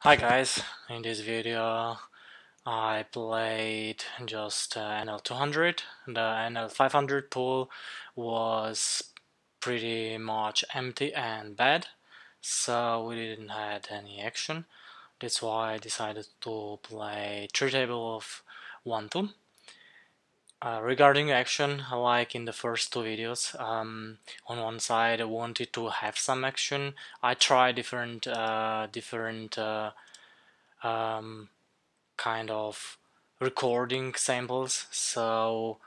Hi guys, in this video I played just NL200. The NL500 pool was pretty much empty and bad, so we didn't have any action. That's why I decided to play 3 table of 1-2. Regarding action, like in the first two videos, on one side I wanted to have some action. I tried different kind of recording samples. So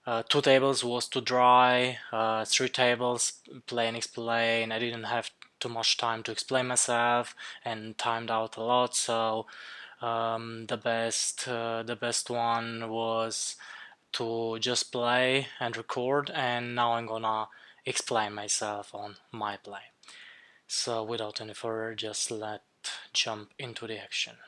2 tables was too dry, 3 tables play and explain. I didn't have too much time to explain myself and timed out a lot. So the best one was to just play and record, and now I'm gonna explain myself on my play. So without any further, just let jump into the action.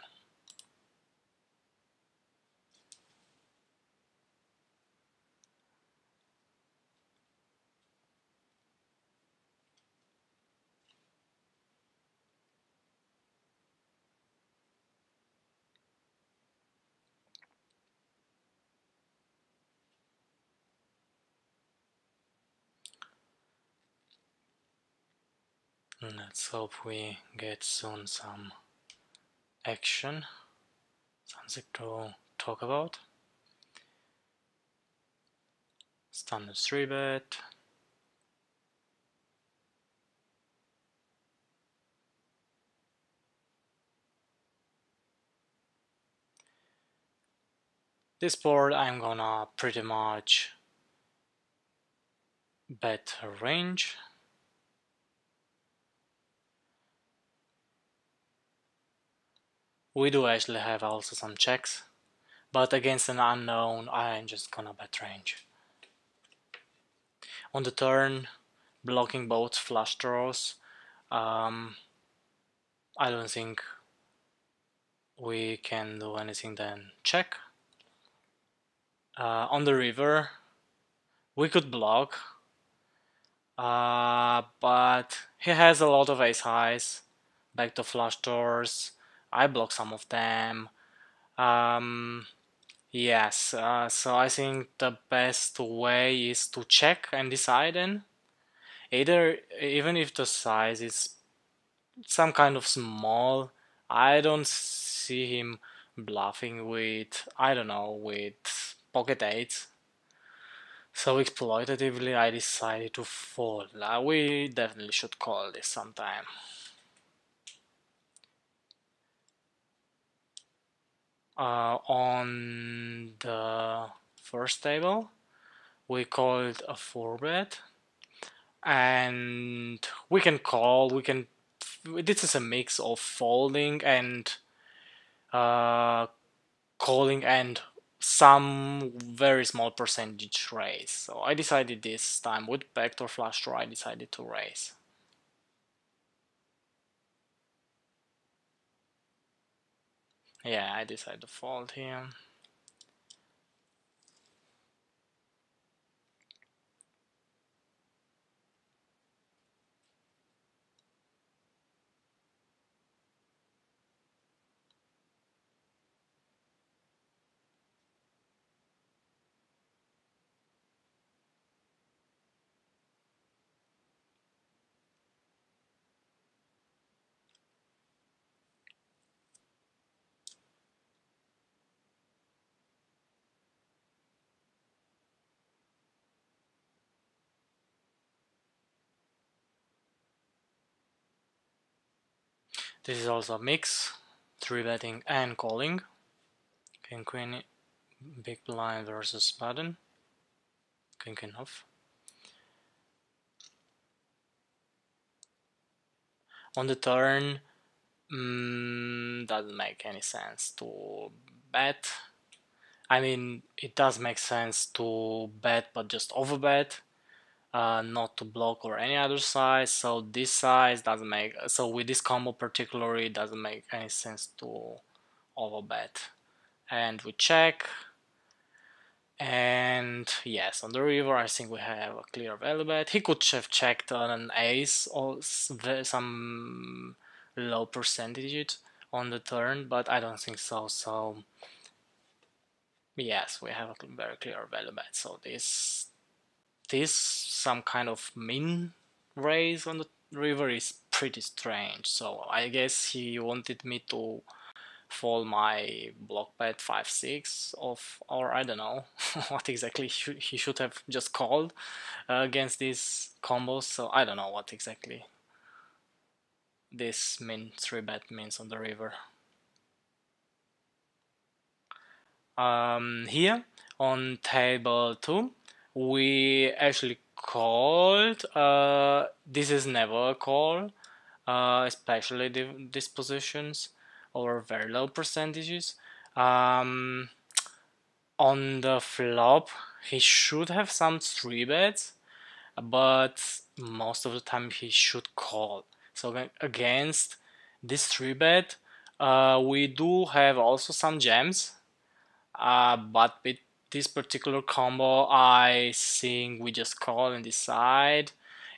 Let's hope we get soon some action, something to talk about. Standard 3-bet. This board I'm gonna pretty much bet a range. We do actually have also some checks, but against an unknown I'm just gonna bet range. On the turn, blocking both flush draws. I don't think we can do anything then check. On the river, we could block, but he has a lot of ace highs, back to flush draws. I block some of them. Yes, so I think the best way is to check and decide then. Even if the size is some kind of small, I don't see him bluffing with, I don't know, with pocket eights. So exploitatively I decided to fold. We definitely should call this sometime. On the first table we called a 4-bet, and we can call, this is a mix of folding and calling and some very small percentage raise. So I decided this time with backdoor flush draw I decided to raise. Yeah, I decided to fold here. This is also a mix, 3-betting and calling. King queen, big blind versus button. King queen off. On the turn, doesn't make any sense to bet. I mean, it does make sense to bet, but just overbet, not to block or any other size. So this size doesn't make, so with this combo particularly, it doesn't make any sense to overbet. And we check. And yes, on the river, I think we have a clear value bet. He could have checked on an ace or some low percentage on the turn, but I don't think so. So yes, we have a very clear value bet. So this some kind of min raise on the river is pretty strange. So I guess he wanted me to fold my block bet 5-6 of, or I don't know what exactly he should have just called against these combos. So I don't know what exactly this min 3 bet means on the river. Here on table 2 we actually called, this is never a call, especially these positions or very low percentages. um, on the flop he should have some 3 bets, but most of the time he should call. So against this 3 bet we do have also some jams, but with this particular combo, I think we just call and decide,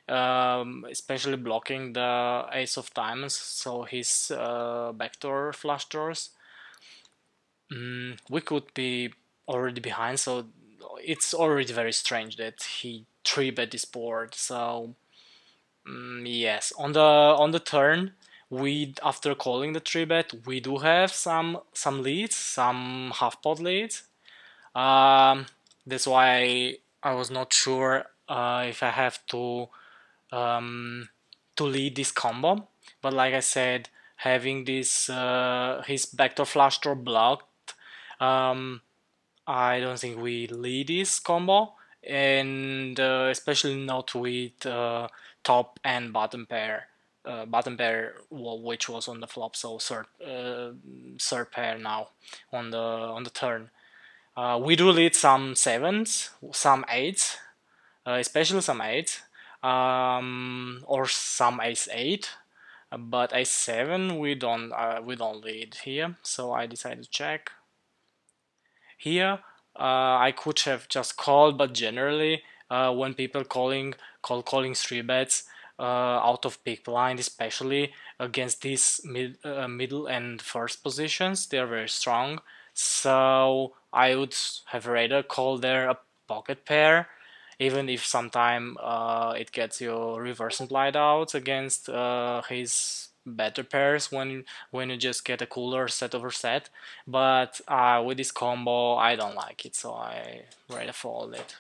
especially blocking the ace of diamonds, so his backdoor flush draws. We could be already behind, so it's already very strange that he 3-bet this board. So yes, on the turn, we after calling the 3-bet, we do have some leads, some half pot leads. Um, that's why I was not sure if I have to lead this combo. But like I said, having this his backdoor flush draw blocked, um, I don't think we lead this combo, and especially not with top and bottom pair. Bottom pair, which was on the flop, so third pair now on the turn. We do lead some sevens, some eights, especially some eights, or some ace eight. But ace seven we don't lead here, so I decided to check. Here I could have just called, but generally when people calling 3 bets out of big blind, especially against these middle and first positions, they are very strong. So I would have rather call there a pocket pair, even if sometime it gets you reverse implied out against his better pairs when you just get a cooler set over set. But with this combo I don't like it, so I rather fold it.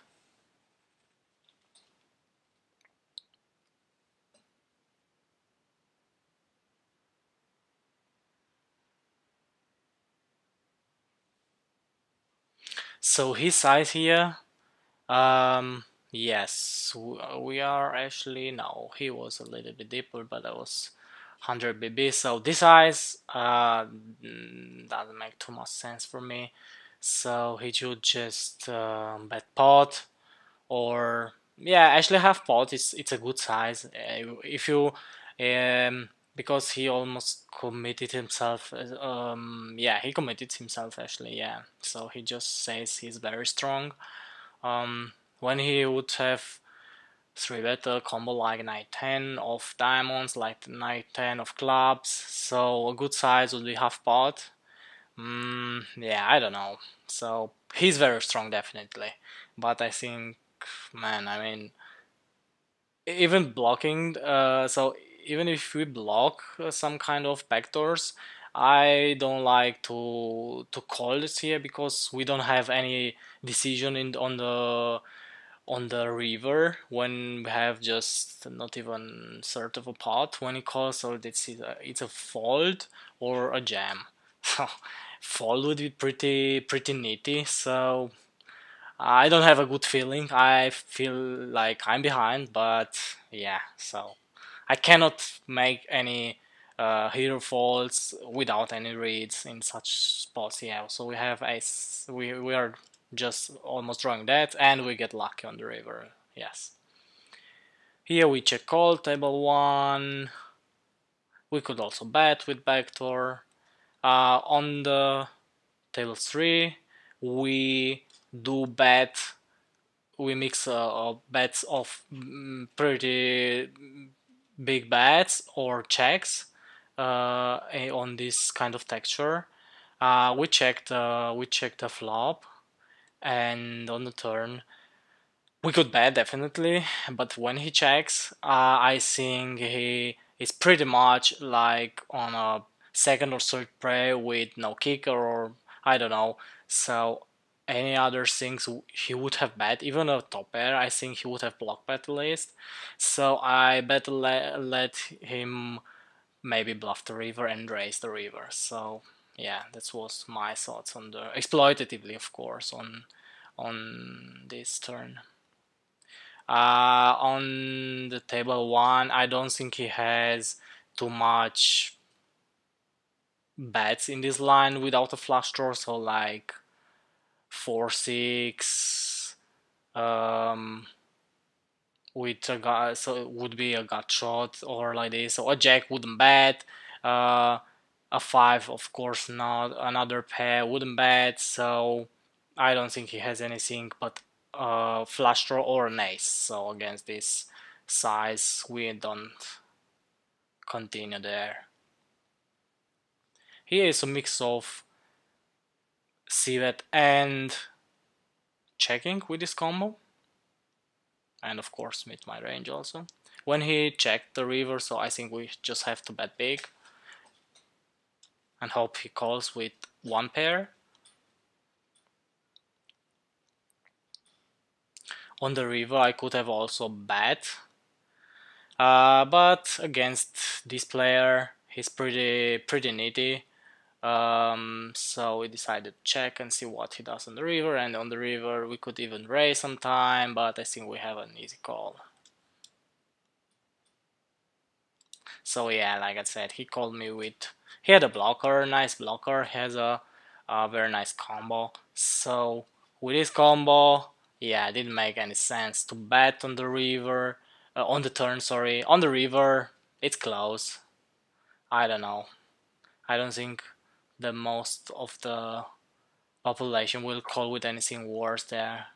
So his size here, yes, we are actually, no, he was a little bit deeper, but I was 100 BB. So this size doesn't make too much sense for me. So he should just bet pot, or yeah, actually half pot. It's a good size. If you because he almost committed himself. Yeah, he committed himself actually. Yeah, so he just says he's very strong. When he would have 3-bet a combo like knight 10 of diamonds, like knight 10 of clubs, so a good size would be half pot. Yeah, I don't know. So he's very strong, definitely, but I think, man, I mean, even blocking. So even if we block some kind of backdoors, I don't like to call this here because we don't have any decision in on the river when we have just not even sort of a pot when it calls, so it's a fold or a jam. So fold would be pretty nitty. So I don't have a good feeling. I feel like I'm behind, but yeah, so I cannot make any hero faults without any reads in such spots. Yeah, so we have ace. We are just almost drawing that, and we get lucky on the river. Yes. Here we check call table 1. We could also bet with backdoor. On the table 3, we do bet. We mix bets of pretty big bets or checks on this kind of texture. We checked the flop, and on the turn we could bet definitely, but when he checks, I think he is pretty much like on a second or third play with no kicker, or I don't know. So any other things he would have bet, even a top pair, I think he would have block bet at least. So I better let him maybe bluff the river and raise the river. So yeah, that was my thoughts on the exploitatively, of course, on this turn. On the table one, I don't think he has too much bets in this line without a flush draw. So like 4-6, with a gut, so it would be a gut shot or like this. So a jack wouldn't bet. A five, of course not. Another pair wouldn't bet. So I don't think he has anything but flush draw or an ace. So against this size, we don't continue there. Here is a mix of c-bet and checking with this combo, and of course with my range also. When he checked the river, so I think we just have to bet big and hope he calls with one pair. On the river I could have also bet, but against this player he's pretty needy. So we decided to check and see what he does on the river, and on the river we could even raise some time, but I think we have an easy call. So yeah, like I said, he called me with, he had a blocker, nice blocker, has a very nice combo. So with this combo, yeah, it didn't make any sense to bet on the river, on the turn, sorry, on the river. It's close. I don't know. I don't think the most of the population will call with anything worse there.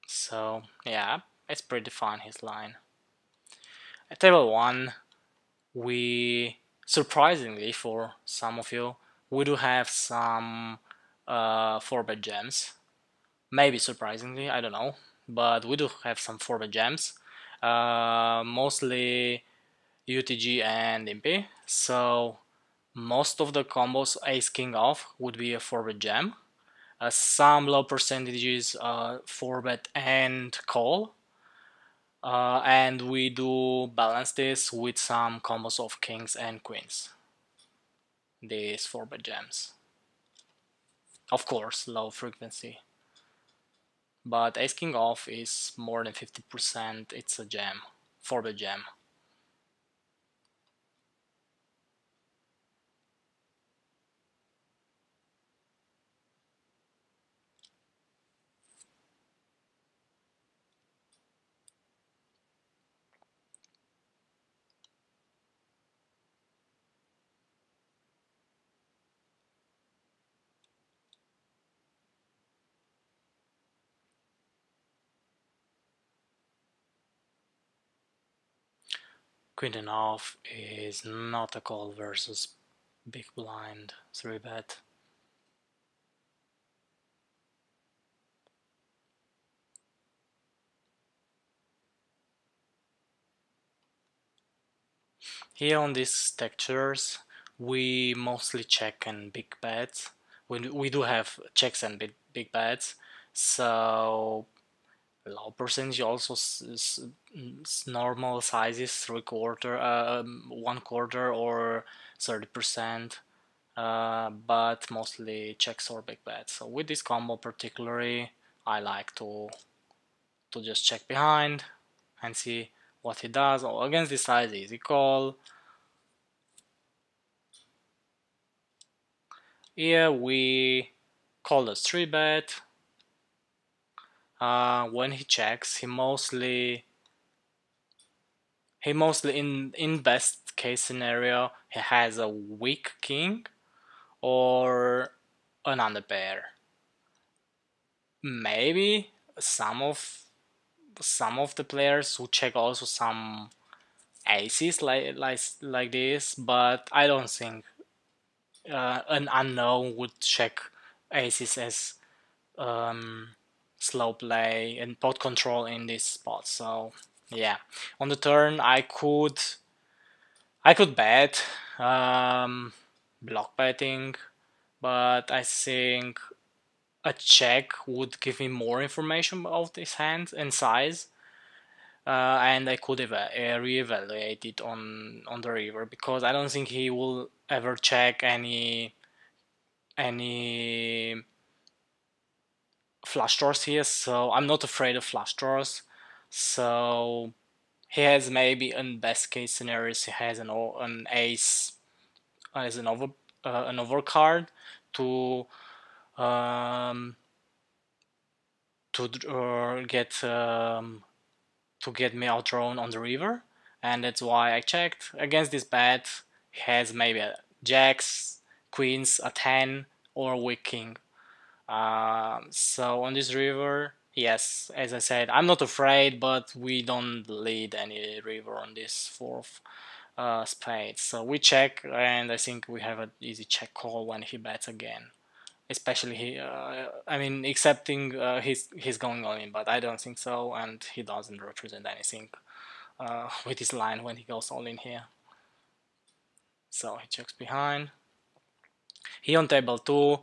So yeah, it's pretty fun, his line. At table one, we, surprisingly for some of you, we do have some 4-bet gems. Maybe surprisingly, I don't know, but we do have some 4-bet gems. Mostly UTG and Impy. So most of the combos ace king off would be a 4-bet gem. Some low percentages 4-bet and call. And we do balance this with some combos of kings and queens. These 4-bet gems. Of course, low frequency. But ace king off is more than 50%. It's a gem, 4-bet gem. Queen and off is not a call versus big blind 3-bet. Here on these textures, we mostly check and big bets. We do have checks and big bets, so low percentage also normal sizes 3/4, 1/4 or 30%, but mostly checks or big bets. So with this combo particularly, I like to just check behind and see what he does. Oh, against this size, easy call. Here we call a 3-bet. When he checks, he mostly in best case scenario he has a weak king or an underpair. Maybe some of the players who check also some aces like this, but I don't think an unknown would check aces as um, slow play and pot control in this spot. So yeah, on the turn I could bet block betting, but I think a check would give me more information about his hand and size, and I could reevaluate it on the river because I don't think he will ever check any flush draws here. So I'm not afraid of flush draws. So he has maybe in best case scenarios he has an ace as an overcard to um, get me outdrawn on the river, and that's why I checked against this bet. He has maybe a jacks, queens, a 10, or a weak king. So on this river, yes, as I said, I'm not afraid, but we don't lead any river on this fourth spade. So we check, and I think we have an easy check call when he bets again. Especially I mean, accepting he's going all in, but I don't think so, and he doesn't represent anything with his line when he goes all in here. So he checks behind. He on table two.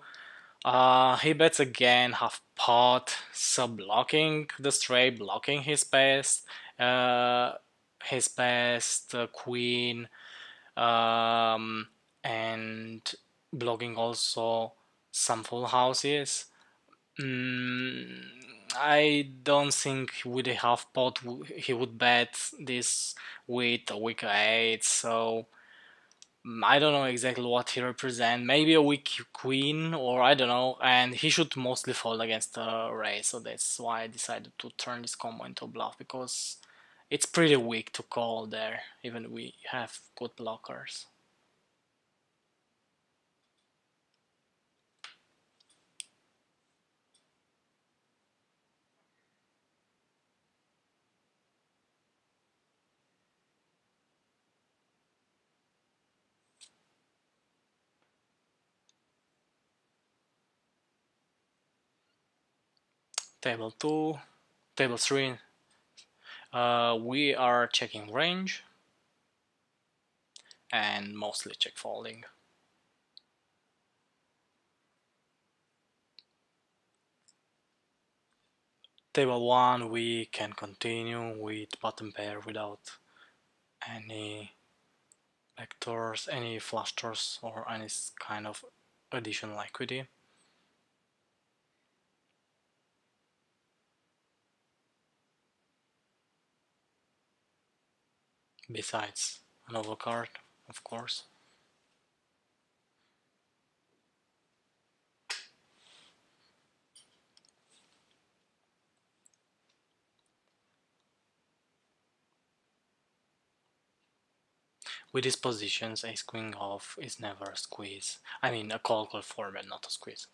He bets again half pot, so blocking the straight, blocking uh, his best queen, and blocking also some full houses. Mm, I don't think with a half pot he would bet this with a weak eight, so I don't know exactly what he represents. Maybe a weak queen, or I don't know. And he should mostly fold against the race, so that's why I decided to turn this combo into a bluff because it's pretty weak to call there, even we have good blockers. Table two, table three. We are checking range and mostly check folding. Table one, we can continue with bottom pair without any backdoors, any flush draws, or any kind of additional equity. Besides an overcard, of course. With these positions, ace queen off is never a squeeze. I mean, a call format, not a squeeze.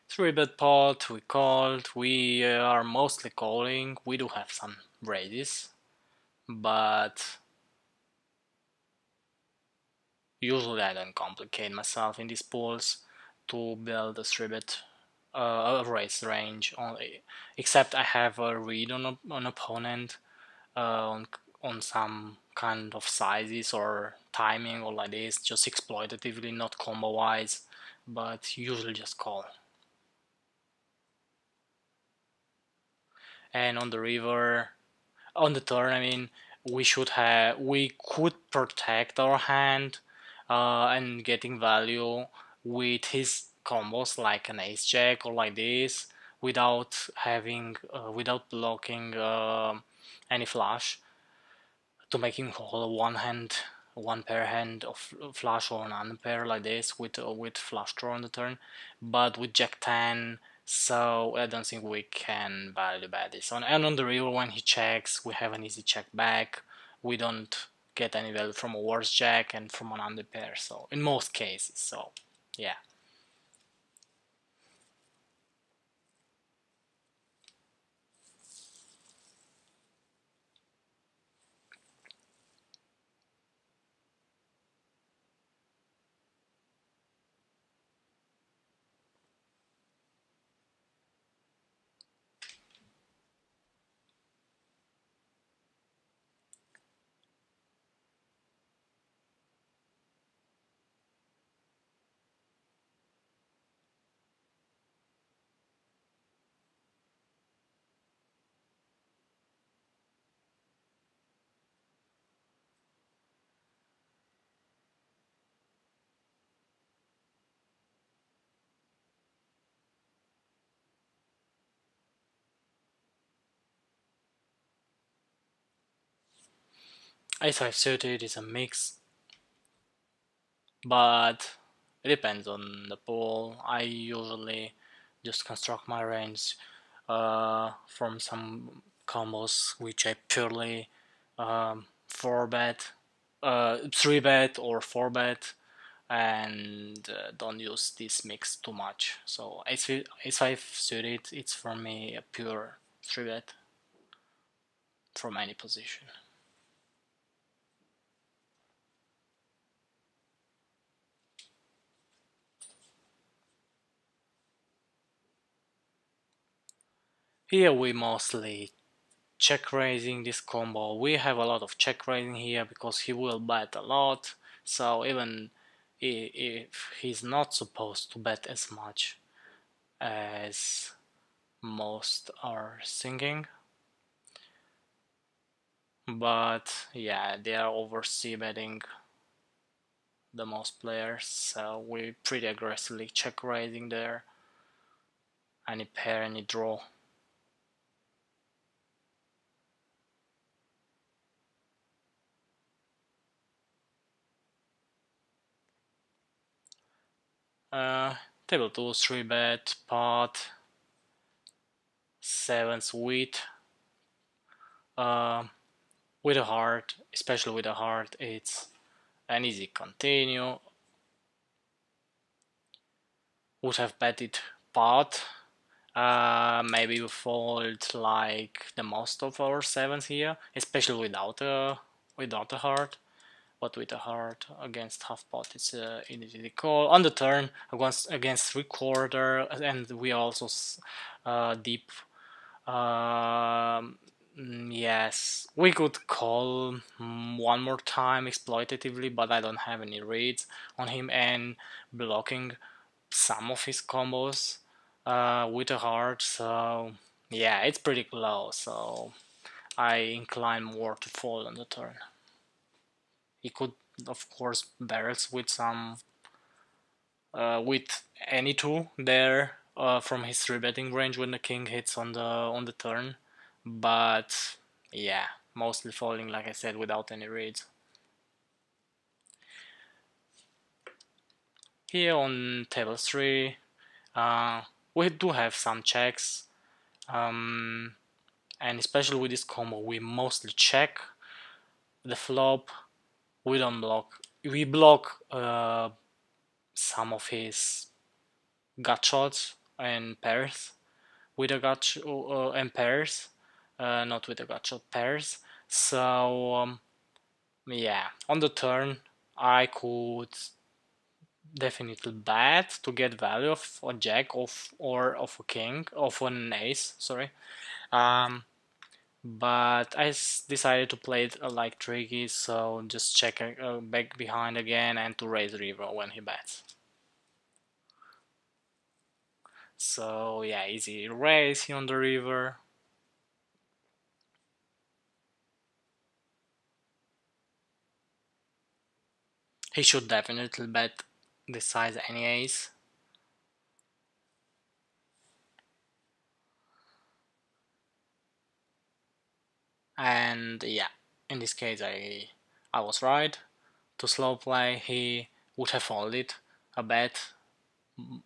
Three bet pot, we called. We are mostly calling. We do have some raises, but usually I don't complicate myself in these pools to build a 3-bet raise range only, except I have a read on an opponent on some kind of sizes or timing or like this, just exploitatively, not combo wise, but usually just call. And on the river, on the turn, I mean, we could protect our hand and getting value with his combos like an ace jack or like this without blocking any flush to making whole one pair hand of flush or an unpair like this with flush draw on the turn, but with Jack 10, so I don't think we can value bet this. And on the river when he checks, we have an easy check back. We don't get any value from a worse Jack and from an under pair. So in most cases, so yeah. Ace-5 suited is a mix, but it depends on the pool. I usually just construct my range from some combos which I purely 4-bet, 3-bet or 4-bet, and don't use this mix too much. So ace-5 suited, it's for me a pure 3-bet from any position. Here we mostly check raising this combo. We have a lot of check raising here because he will bet a lot. So even if he's not supposed to bet as much as most are thinking, but yeah, they are over c betting the most players, so we pretty aggressively check raising there. Any pair, any draw. Uh, Table 2, 3-bet, pot, 7 sweet. Uh, with a heart, especially with a heart, it's an easy continue. Would have betted pot. Maybe we fold like the most of our sevens here, especially without a heart. But with a heart against half pot, it's an easy call. On the turn against 3/4, and we also deep. Yes, we could call one more time exploitatively, but I don't have any reads on him and blocking some of his combos with a heart. So yeah, it's pretty close. So I incline more to fold on the turn. He could, of course, barrels with some with any two there from his three betting range when the king hits on the turn, but yeah, mostly folding like I said without any reads. Here on table 3, we do have some checks, and especially with this combo, we mostly check the flop. We don't block. We block some of his gut shots and pairs with a gut and pairs, not with a gut shot, pairs. So yeah, on the turn I could definitely bet to get value of a jack of or of a king of an ace. Sorry, um, but I decided to play it like tricky, so just check back behind again and to raise river when he bets. So yeah, easy raise here on the river. He should definitely bet this size any ace. And yeah, in this case I was right. To slow play, he would have folded a bet,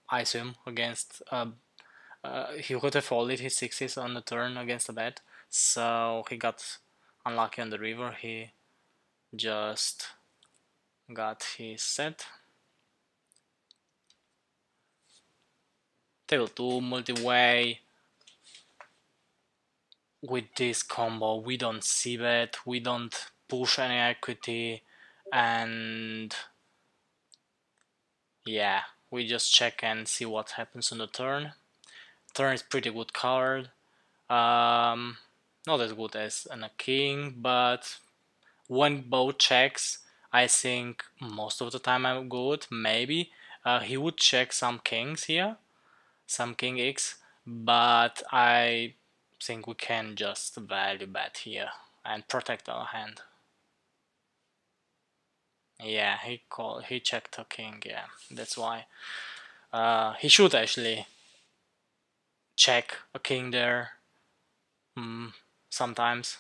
I assume, against he would have folded his sixes on the turn against a bet. So he got unlucky on the river. He just got his set. Table 2 multi-way. With this combo, we don't see bet, we don't push any equity, and yeah, we just check and see what happens on the turn. Turn is pretty good card. Um, Not as good as a king, but when both checks, I think most of the time I'm good. Maybe he would check some kings here, some king x, but I think we can just value bet here and protect our hand. Yeah, he checked a king. Yeah, that's why. He should actually check a king there. Sometimes.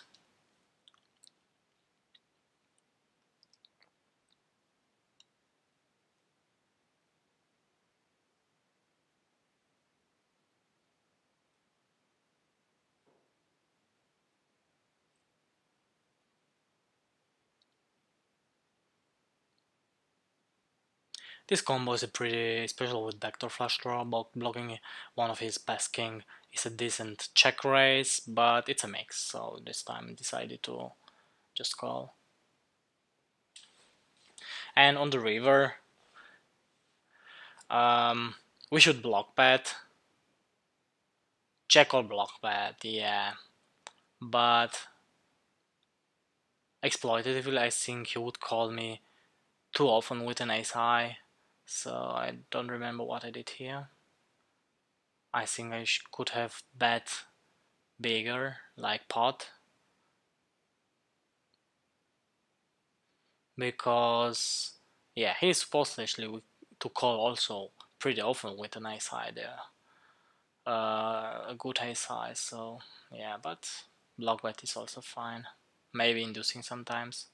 This combo is pretty special with backdoor flush draw, blocking one of his best king is a decent check raise, but it's a mix, so this time I decided to just call. And on the river, we should block bet. Check or block bet, yeah. But exploitatively, I think he would call me too often with an ace high, so I don't remember what I did here. I think I could have bet bigger, like pot, because yeah, he's supposed actually to call also pretty often with an ace high there, a good ace high. So yeah, but block bet is also fine, maybe inducing sometimes.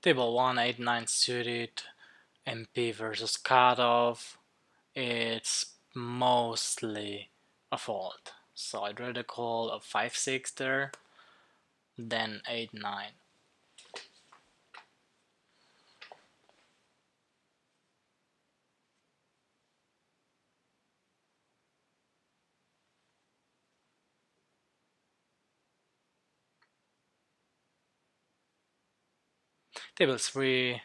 Table 1, 8, 9 suited, MP versus cutoff. It's mostly a fold. So I'd rather call a 5-6 there than 8-9. Table 3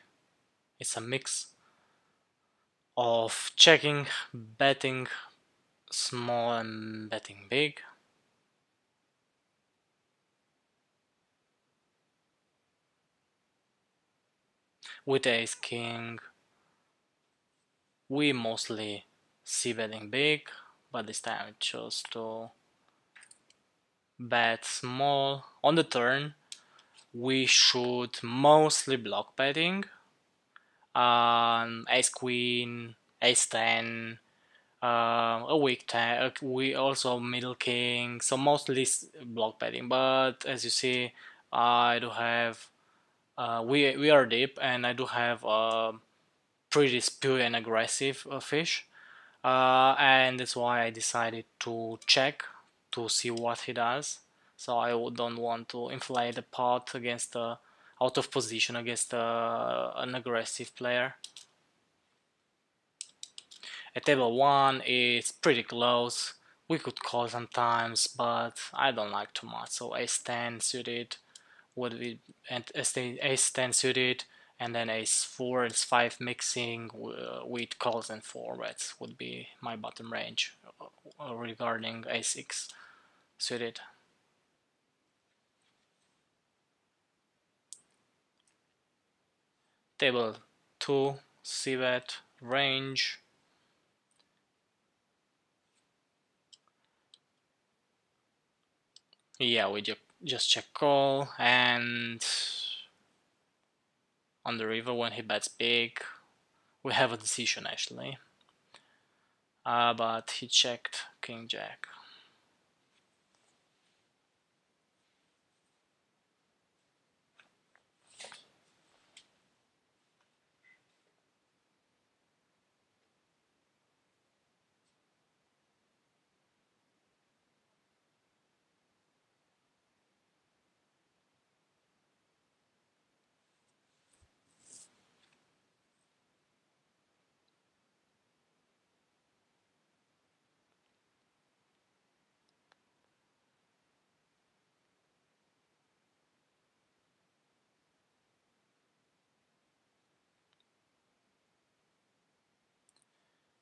is a mix of checking, betting small and betting big. With ace king, we mostly see betting big, but this time I chose to bet small. On the turn, we should mostly block betting. Ace queen, ace 10, a weak 10, we also middle king, so mostly block betting. But as you see, I do have we are deep, and I do have a pretty spewy and aggressive fish, and that's why I decided to check to see what he does. So I don't want to inflate the pot against out of position against an aggressive player. At table 1 is pretty close. We could call sometimes, but I don't like too much. So ace 10 suited would be, and ace 10 suited, and then ace 4, ace 5 mixing with calls and 4 bets would be my bottom range regarding ace 6 suited. Table 2, c-bet range. Yeah, we just check call, and on the river when he bets big, we have a decision actually. But he checked king jack.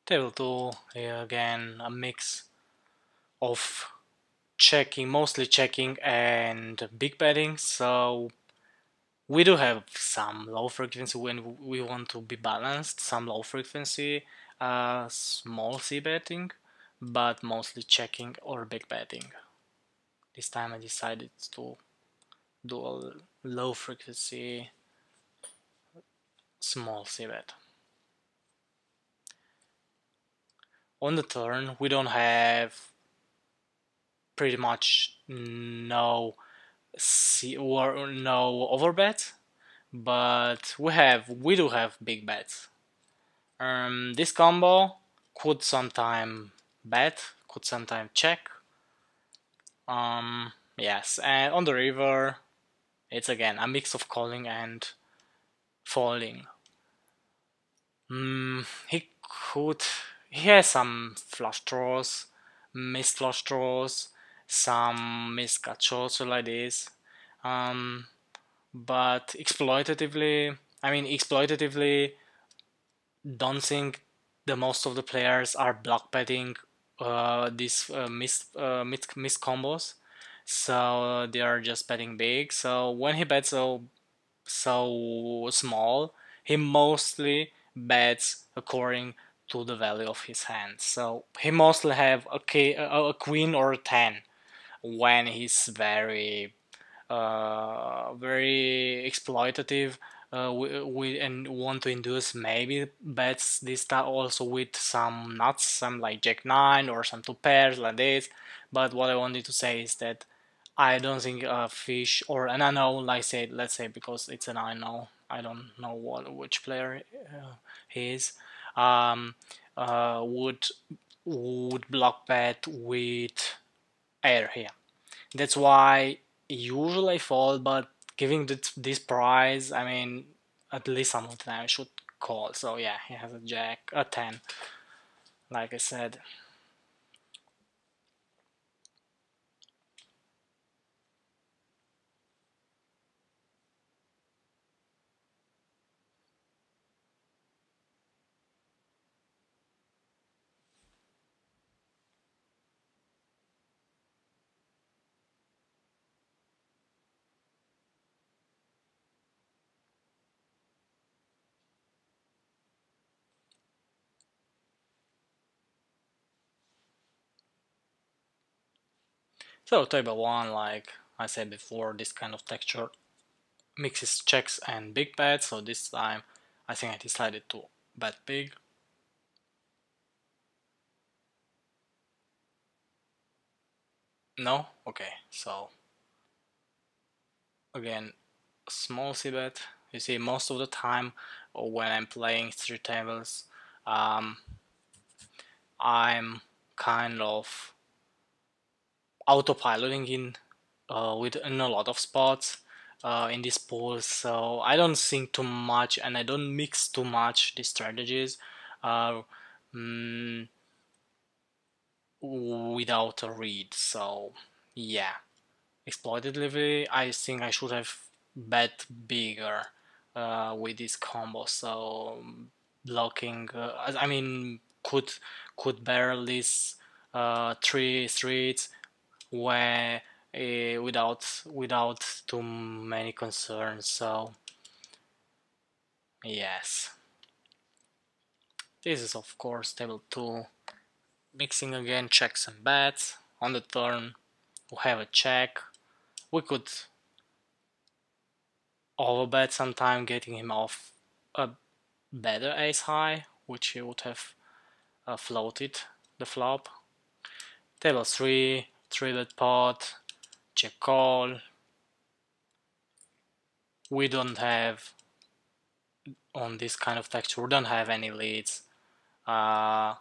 Table 2, again a mix of checking, mostly checking and big betting. So We do have some low frequency when we want to be balanced, some low frequency small c betting, but mostly checking or big betting. This time I decided to do a low frequency small c bet. On the turn, we don't have pretty much no C or no overbet, but we do have big bets. This combo could sometime bet, could sometime check. Yes, and on the river, it's again a mix of calling and folding. He could. He has some flush draws, missed flush draws, some missed gachos like this. Um, but exploitatively, don't think the most of the players are block betting these missed combos, so they are just betting big. So when he bets so small, he mostly bets according to the value of his hand. So he mostly have a queen or a 10 when he's very exploitative. We and want to induce maybe bets this time also with some nuts, some like Jack 9 or some two pairs like this. But what I wanted to say is that I don't think a fish or an unknown, like say, let's say because it's an unknown, I don't know which player he is, um, would block bet with air here. That's why usually I fall, but giving this prize, I mean, at least some of the time I should call. So yeah, he has a jack, a 10, like I said. So table one, like I said before, this kind of texture mixes checks and big bets. So this time, I think I decided to bet big. No, okay. So again, small c bet. You see, most of the time when I'm playing three tables, um, I'm kind of autopiloting in a lot of spots in this pool, so I don't think too much and I don't mix too much the strategies uh, mm, without a read. So yeah, exploitatively, I think I should have bet bigger with this combo. So blocking, I mean, could barrel these three streets where without too many concerns. So yes, this is of course table 2. Mixing again checks and bets. On the turn we have a check. We could overbet sometime, getting him off a better ace high, which he would have floated the flop. Table 3, 3-bet pot, check call. We don't have, on this kind of texture, we don't have any leads uh,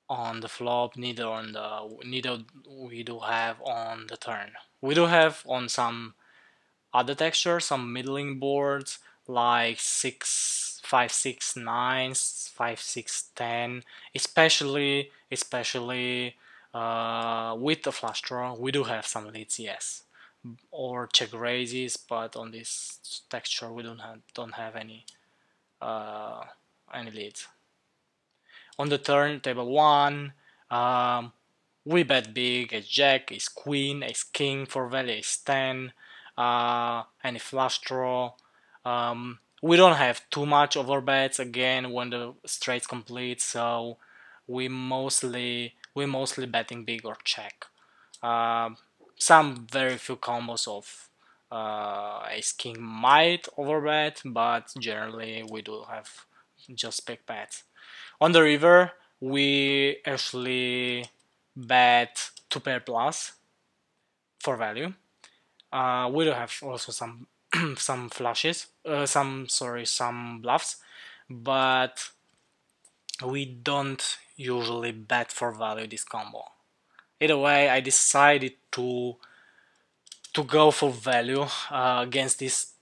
on the flop, neither we do have on the turn. We do have on some other textures, some middling boards like 6 5 6 9 5 6 10, especially with the flush draw we do have some leads, yes, or check raises, but on this texture we don't have uh, any leads. On the turn, table 1, we bet big, ace jack, ace queen, ace king for value, ace 10. any flush draw. We don't have too much overbets again when the straight's complete, so we mostly betting big or check. Um, some very few combos of ace king might overbet, but generally we do have just big bets. On the river, we actually bet two pair plus for value. We do have also some some flushes, some bluffs, but we don't usually bet for value this combo. Either way, I decided to go for value against this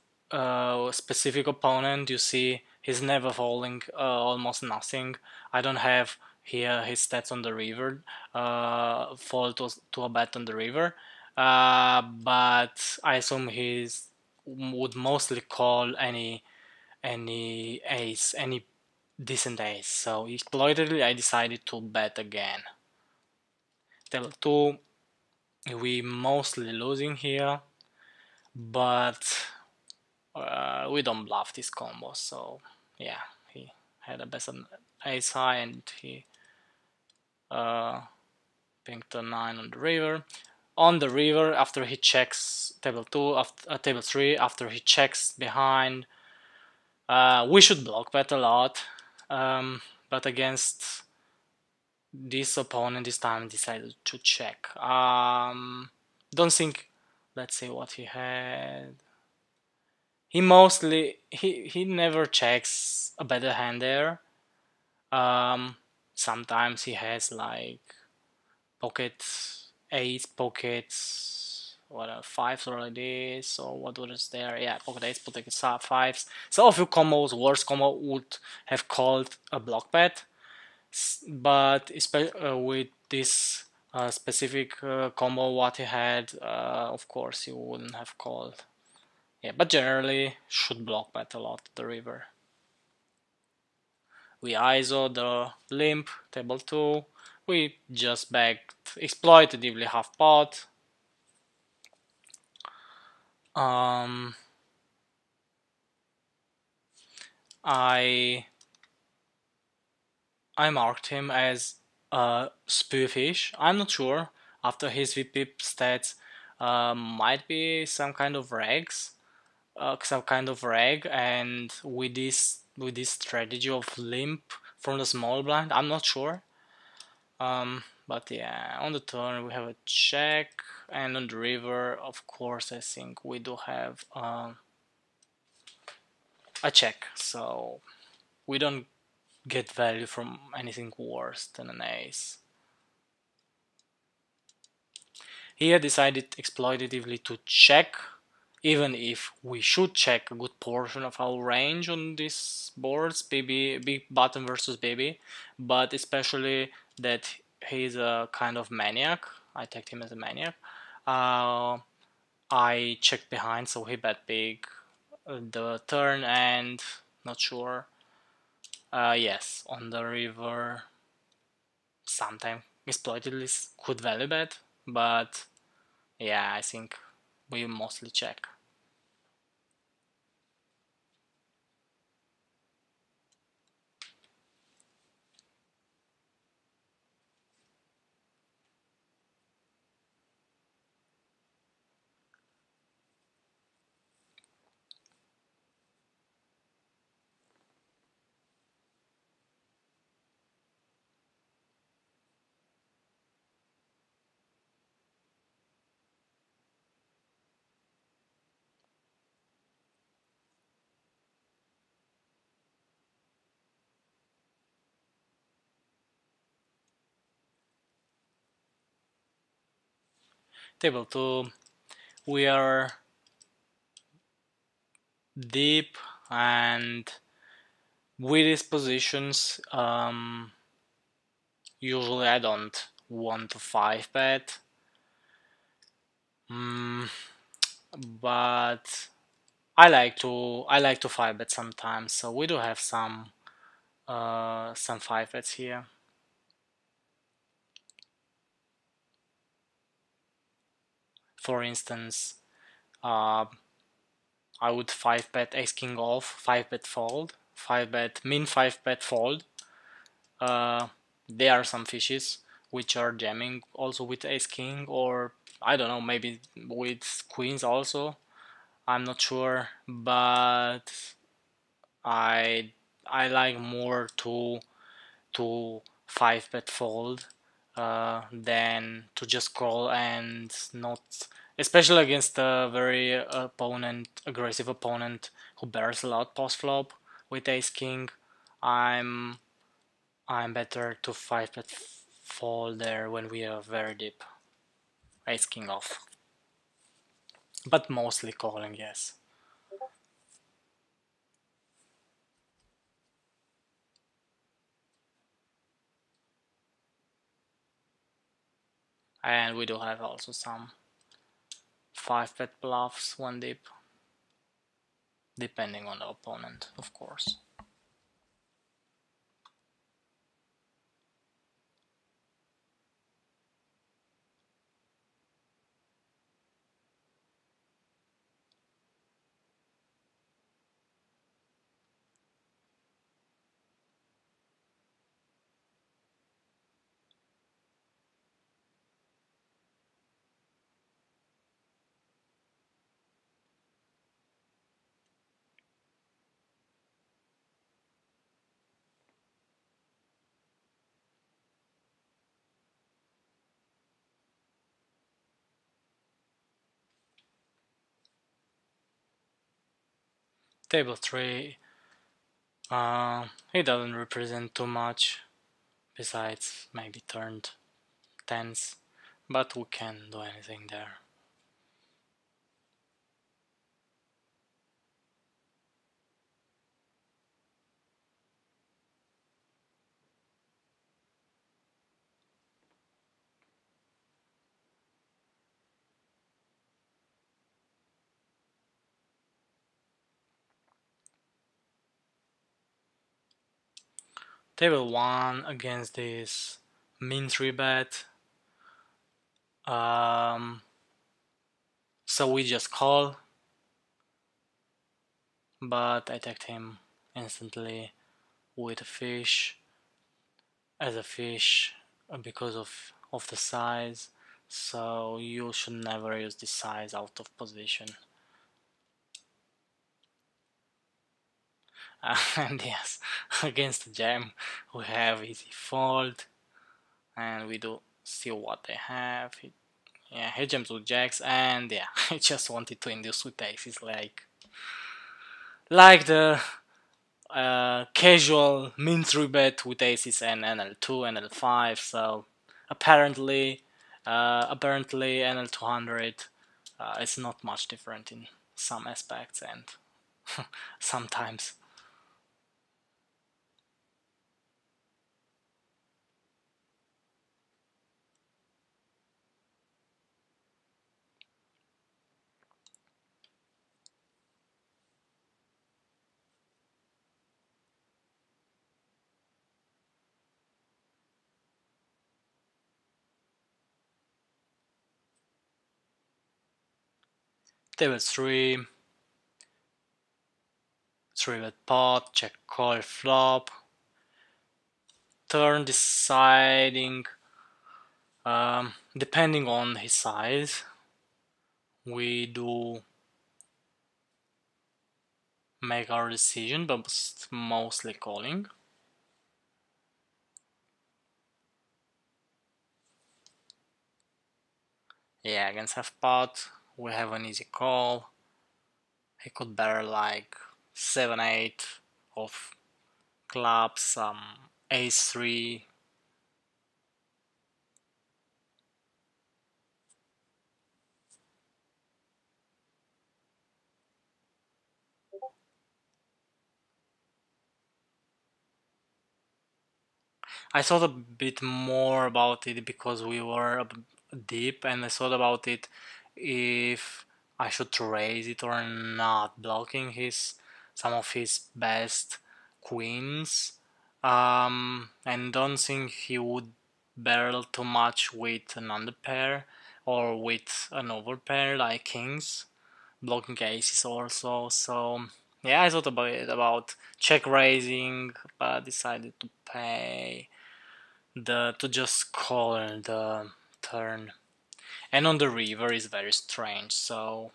specific opponent. You see, he's never falling almost nothing. I don't have here his stats on the river, fall to a bet on the river, but I assume he's would mostly call any ace, any decent ace. So exploitatively, I decided to bet again. Table 2, we mostly losing here, but we don't bluff this combo. So yeah, he had a best ace high and he pinked a 9 on the river. On the river, after he checks table 2, table 3, after he checks behind, we should block bet a lot, but against this opponent this time decided to check. Don't think. Let's see what he had. He never checks a better hand there. Sometimes he has like pocket eights, pockets, what are fives or like this, or what was there? Yeah, pocket eights, pocket fives. So a few combos, worst combo would have called a block bet, but with this specific combo what he had, of course you wouldn't have called. Yeah, but generally should block bet a lot the river. We ISO the limp, table 2. We just backed exploitatively half pot. Um, I I marked him as a spearfish. I'm not sure. After his VP stats, might be some kind of rags, and with this strategy of limp from the small blind, I'm not sure. But yeah, on the turn we have a check, and on the river, of course, I think we do have a check, so we don't get value from anything worse than an ace. Here decided exploitatively to check, even if we should check a good portion of our range on these boards, big button versus baby, but especially that he's a kind of maniac. I tagged him as a maniac. I checked behind, so he bet big the turn, and not sure. Yes, on the river, sometimes exploited could value bet, but yeah, I think we mostly check. Table 2, we are deep, and with these positions, usually I don't want to 5 bet, but I like to 5 bet sometimes, so we do have some 5 bets here. For instance, Uh, I would 5 bet ace king off, 5 bet fold, 5 bet min 5 bet fold. There are some fishes which are jamming also with ace king, or I don't know, maybe with queens also. I'm not sure, but I I like more to 5 bet fold than to just call and not, especially against a very aggressive opponent who bears a lot post flop with ace king. I'm I'm better to 5 bet fold there when we are very deep, ace king off, but mostly calling, yes. And we do have also some 5 bet bluffs one deep, depending on the opponent, of course. Table 3, he doesn't represent too much, besides maybe turned tens, but we can do anything there. Table 1 against this min 3 bet, so we just call, but I attacked him instantly with a fish, as a fish, because of the size, so you should never use this size out of position. And yes, against the jam we have easy fold, and we do see what they have. Yeah, he jumps with jacks, and yeah, I just wanted to induce with aces, like the casual min 3 bet with aces and NL2, NL5. So apparently NL200 is not much different in some aspects, and sometimes. Table 3, 3 bet pot, check call flop, turn deciding, depending on his size, we do make our decision, but mostly calling. Yeah, against half pot, we have an easy call. He could bear like 7-8 of clubs, some ace 3. I thought a bit more about it because we were deep, and I thought about it if I should raise it or not, blocking his some of his best queens. And don't think he would barrel too much with an underpair or with an overpair like kings. blocking aces also. So yeah, I thought about it, about check raising, but decided to pay the to just call the turn. And on the river is very strange. So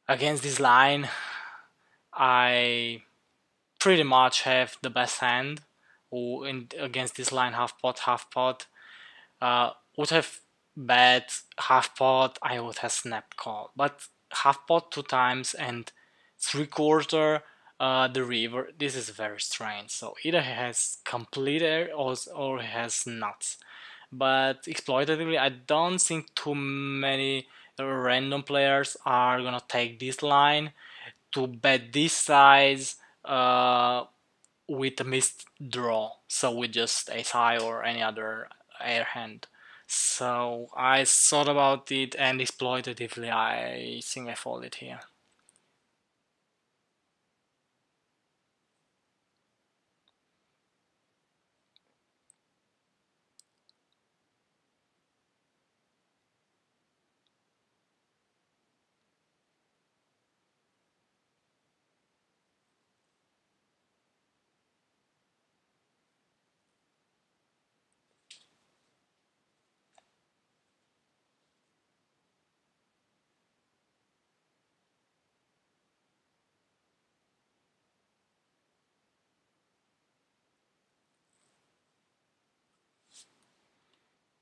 against this line, I pretty much have the best hand. Who in against this line half pot. Would have bet half pot. I would have snapped call, but half pot two times and three quarter the river. This is very strange. So either he has complete air or he has nuts. But exploitatively, I don't think too many random players are gonna take this line to bet this size with a missed draw. So with just ace high or any other air hand. So I thought about it, and exploitatively I think I folded here.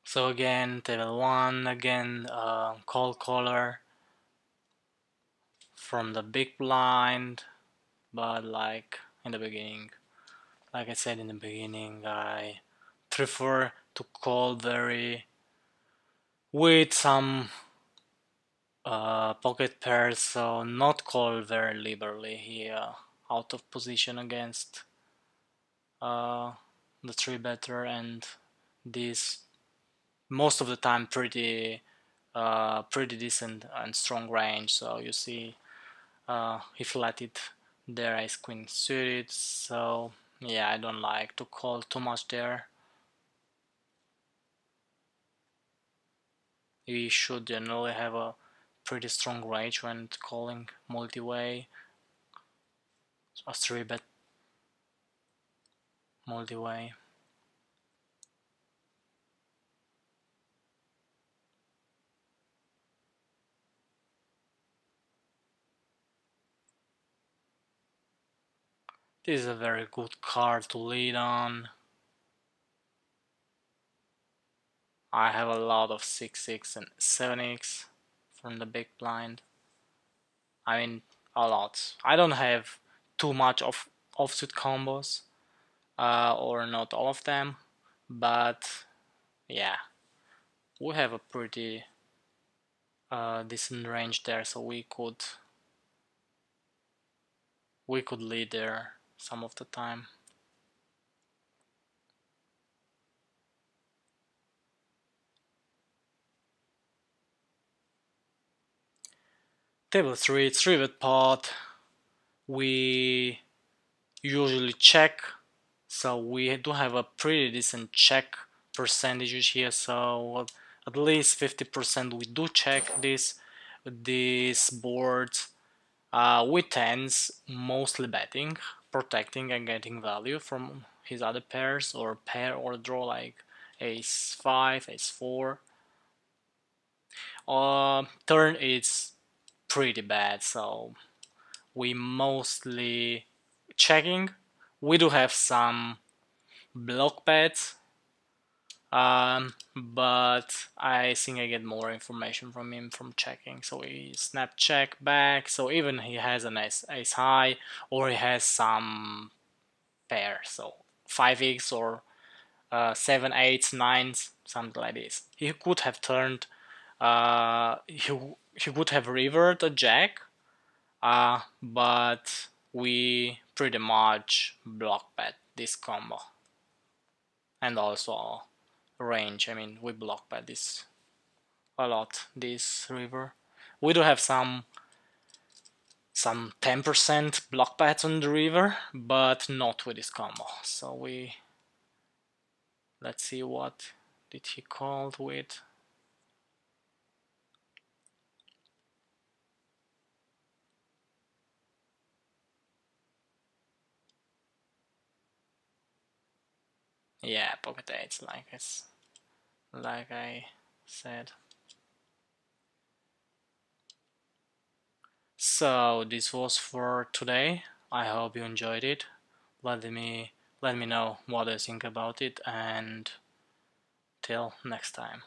So again, table 1, again call caller from the big blind, but like in the beginning, like I said in the beginning, I prefer to call very with some pocket pairs, so not call very liberally here, out of position against uh, the three better, and this most of the time pretty decent and strong range. So you see he flatted there ace queen suited, so yeah, I don't like to call too much there. You should generally have a pretty strong range when calling multi-way, a 3-bet multi-way. This is a very good card to lead on. I have a lot of 6x and 7x from the big blind. I mean, a lot. I don't have too much of offsuit combos, or not all of them, but yeah, we have a pretty decent range there, so we could lead there some of the time. Table 3, 3-bet pot. We usually check, so we do have a pretty decent check percentages here, so at least 50% we do check this board with tens, mostly betting, protecting and getting value from his other pairs or pair or draw like ace 5, ace 4. Turn is pretty bad, so we mostly checking. We do have some block bets, but I think I get more information from him from checking. So he snap check back, so even he has an ace high, or he has some pair, so 5x or 7 8s 9s, something like this. He could have turned he could have rivered a jack, but we pretty much block bet this combo, and also range. I mean, we block bet this a lot, this river. We do have some 10% block bets on the river, but not with this combo. So let's see what did he call with. Yeah, Pocket 8, like I said. So this was for today. I hope you enjoyed it. Let me know what you think about it, and till next time.